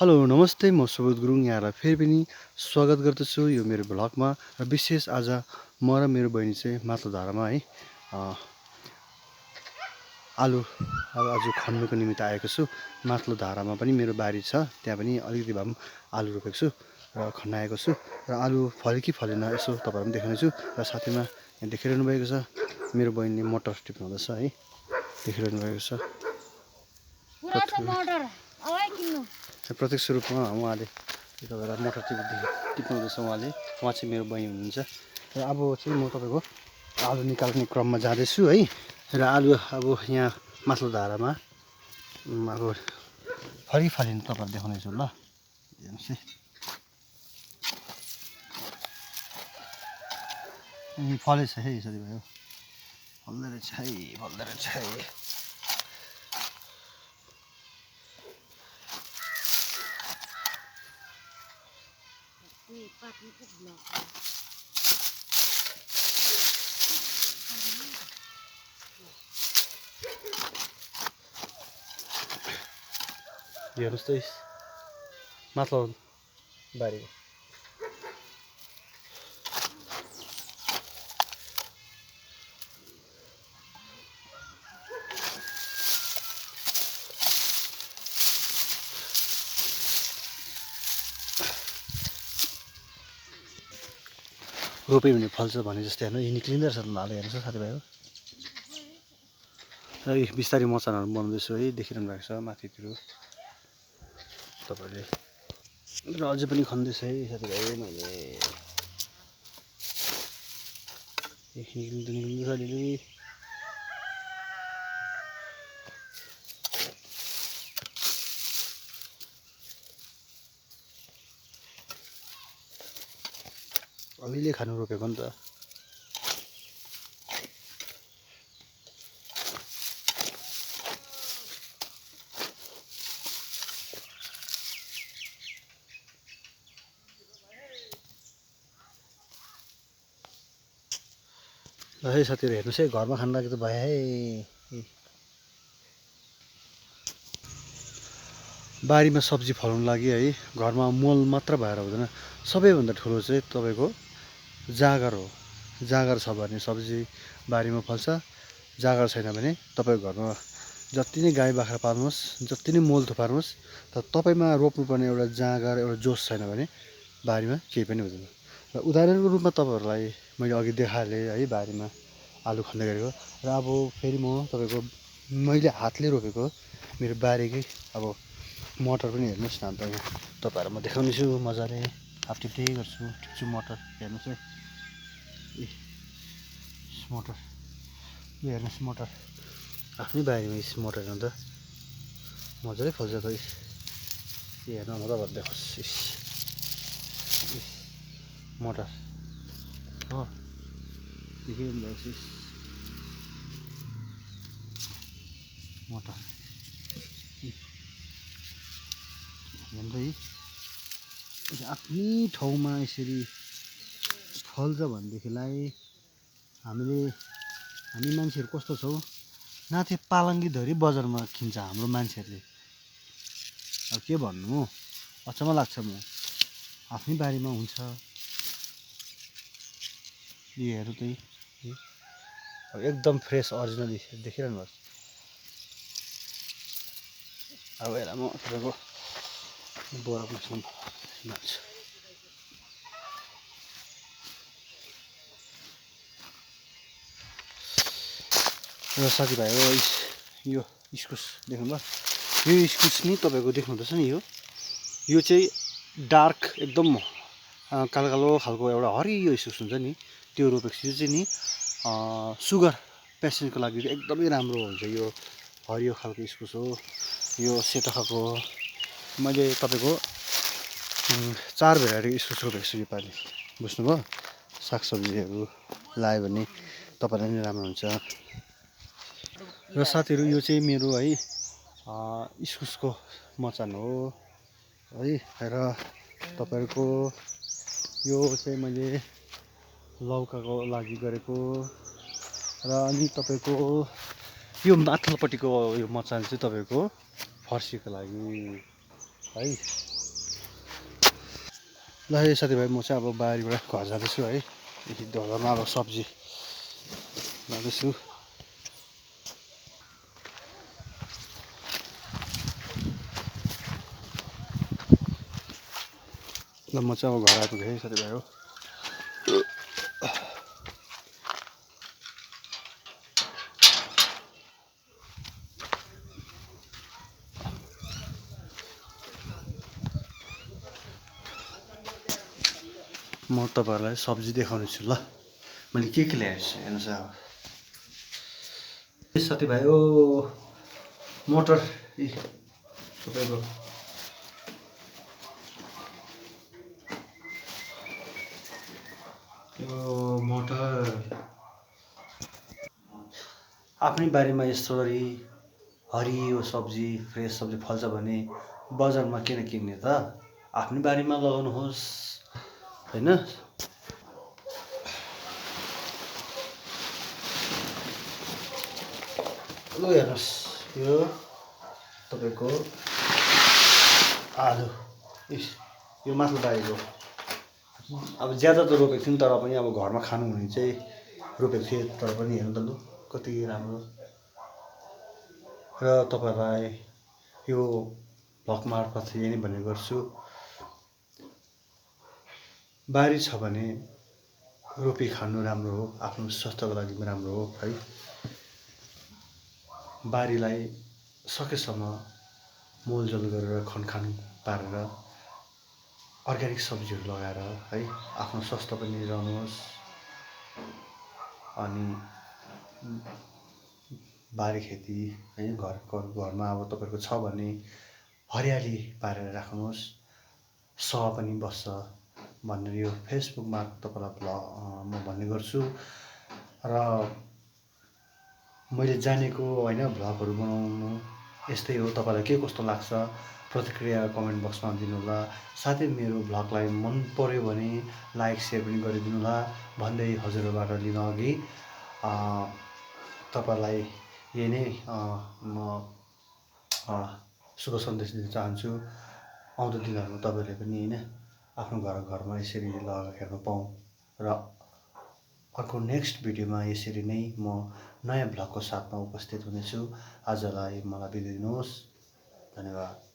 Hello नमस्ते, म सुबोध गुरुङ यहाँलाई फेरि पनि स्वागत गर्दछु यो मेरो भ्लगमा। र विशेष आज म र मेरो बहिनी चाहिँ माथिल्लो है आलु आज खन्नुको निमित्त आएको छु। माथिल्लो धारामा पनि मेरो बारी छ, त्यहाँ पनि अलिकति भए पनि आलु रोपेको छु र खन्न आएको छु। र आलु फल्यो कि फलेन यसो तपाईँहरू पनि देखाउनेछु। र साथैमा यहाँ देखिरहनु भएको छ मेरो बहिनीले मटर टिप्नु हुँदैछ है, देखिरहनु भएको छ। प्रत्यक्ष रूपमा उहाँले तपाईँलाई मटर टिप्नुहुँदैछ। उहाँ चाहिँ मेरो बहिनी हुनुहुन्छ। र अब चाहिँ म तपाईँको आलु निकाल्ने क्रममा जाँदैछु है। र आलु अब यहाँ माथिल्लो धारामा अब फलिनु तपाईँहरू देखाउनेछु ल, हेर्नुहोस् है। फलेछ है साथीभाइ, फल्दो रहेछ है। हेर्नुहोस् त माथिल्लो बारीको रोप्यो भने फल्छ भने जस्तै हेर्नु, यी निक्लिँदो रहेछ नालो, हेर्नुहोस् साथीभाइ। र बिस्तारै मचानहरू बनाउँदैछु है, देखिरहनु भएको छ माथितिर तपाईँहरूले। र अझै पनि खन्दैछ है साथीभाइ। मैले निक्लिँदैछ अलिअलि। अलिअलि खानु रोपेको नि त। ल है साथीहरू हेर्नुहोस् है, घरमा खानु लागि त भयो है। बारीमा सब्जी फलाउनु लागि है, घरमा मल मात्र भएर हुँदैन। सबैभन्दा ठुलो चाहिँ तपाईँको जाँगर हो। जाँगर छ भने सब्जी बारीमा फल्छ। जाँगर छैन भने तपाईँको घरमा जति नै गाई बाख्रा पाल्नुहोस्, जति नै मल थुपार्नुहोस्, तर तपाईँमा रोप्नुपर्ने एउटा जाँगर, एउटा जोस छैन भने बारीमा केही पनि हुँदैन। र उदाहरणको रूपमा तपाईँहरूलाई मैले अघि देखाइहालेँ है, बारीमा आलु खन्दै गरेको। र अब फेरि म तपाईँको मैले हातले रोपेको मेरो बारीकै अब मटर पनि हेर्नुहोस् न। अन्त यहाँ तपाईँहरूलाई म देखाउनेछु मजाले, हात टिप्दै टिप्छु मटर। हेर्नुहोस् है, मटर यो हेर्नुहोस्, मटर आफ्नै बारीमा मटर अन्त मजाले फल्छ त। यो हेर्नु म तपाईँहरू देखाउँछु मटर हो, देखिरहनु भएको छ मटर। हेर्दै आफ्नै ठाउँमा यसरी फल्छ भनेदेखिलाई हामी मान्छेहरू कस्तो छौँ, नाथे पालङ्गी धरी बजारमा किन्छ हाम्रो मान्छेहरूले। अब के भन्नु, अचम्म लाग्छ। म आफ्नै बारीमा हुन्छ यो हेर्नु त, अब एकदम फ्रेस अरिजिनल देखिरहनु भएको छ। अब यसलाई म तपाईँको बोरामा हाल्छु। र साथीभाइ हो, यो इस्कुस देख्नुभयो, यो इस्कुस नि तपाईँको देख्नुहुँदैछ नि, यो चाहिँ डार्क एकदम कालो कालो खालको एउटा हरियो इस्कुस हुन्छ नि, त्यो रोपेको छु। यो चाहिँ नि सुगर पेसेन्टको लागि एकदमै राम्रो हुन्छ। यो हरियो खालको इस्कुस हो, यो सेतो खालको हो। मैले तपाईँको 4 भेराइटी इस्कुस रोपेको छु योपालि, बुझ्नुभयो। सागसब्जीहरू लायो भने तपाईँलाई पनि राम्रो हुन्छ। र साथीहरू यो चाहिँ मेरो है इस्कुसको मचान हो है। र तपाईँहरूको यो चाहिँ मैले लौकाको लागि गरेको। र अनि तपाईँको यो माथिल्लोपट्टिको यो मचान चाहिँ तपाईँको फर्सीको लागि है। ल है साथीभाइ म चाहिँ अब बारीबाट घर जाँदैछु है यति ढलमा अब सब्जी लाँदैछु ल म चाहिँ अब घर आइपुगेँ है साथीभाइ हो म तपाईँहरूलाई सब्जी देखाउने छु ल मैले के ल्याएको छु हेर्नुहोस् अब साथीभाइ हो मटर तपाईँको यो मटर आफ्नै बारीमा यसरी हरियो सब्जी फ्रेस सब्जी फल्छ भने बजारमा किन किन्ने त आफ्नै बारीमा लगाउनुहोस् हैन ल हेर्नुहोस् यो तपाईँको आलु यो माथिल्लो बारीको अब ज्यादा त रोपेको थिएँ तर पनि अब घरमा खानु हुने चाहिँ रोपेको थिएँ तर पनि हेर्नु त लु कति राम्रो र तपाईँहरूलाई यो भ्लग मार्फत यही नै भन्ने गर्छु बारी छ भने रोपी खानु राम्रो हो आफ्नो स्वास्थ्यको लागि पनि राम्रो हो है बारीलाई सकेसम्म मोलजल गरेर खनखान पारेर अर्ग्यानिक सब्जीहरू लगाएर है आफ्नो स्वास्थ्य पनि रहनुहोस् अनि बारी खेती है घरमा अब तपाईँको छ भने हरियाली पारेर राख्नुहोस् सह पनि बस्छ भनेर यो फेसबुकमा तपाईँलाई म भन्ने गर्छु र मैले जानेको होइन भ्लगहरू बनाउनु यस्तै हो तपाईँलाई के कस्तो लाग्छ प्रतिक्रिया कमेन्ट बक्समा दिनुहोला साथै मेरो भ्लगलाई मन पर्यो भने लाइक सेयर पनि गरिदिनु होला भन्दै हजुरबाट लिन अघि तपाईँलाई यही नै म शुभ सन्देश दिन चाहन्छु आउँदो दिनहरूमा तपाईँहरूले पनि होइन आफ्नो घरमा यसरी लगाएर हेर्न पाऊँ र अर्को नेक्स्ट भिडियोमा यसरी नै म नयाँ भ्लगको साथमा उपस्थित हुनेछु आजलाई मलाई बिदा दिनुहोस् धन्यवाद।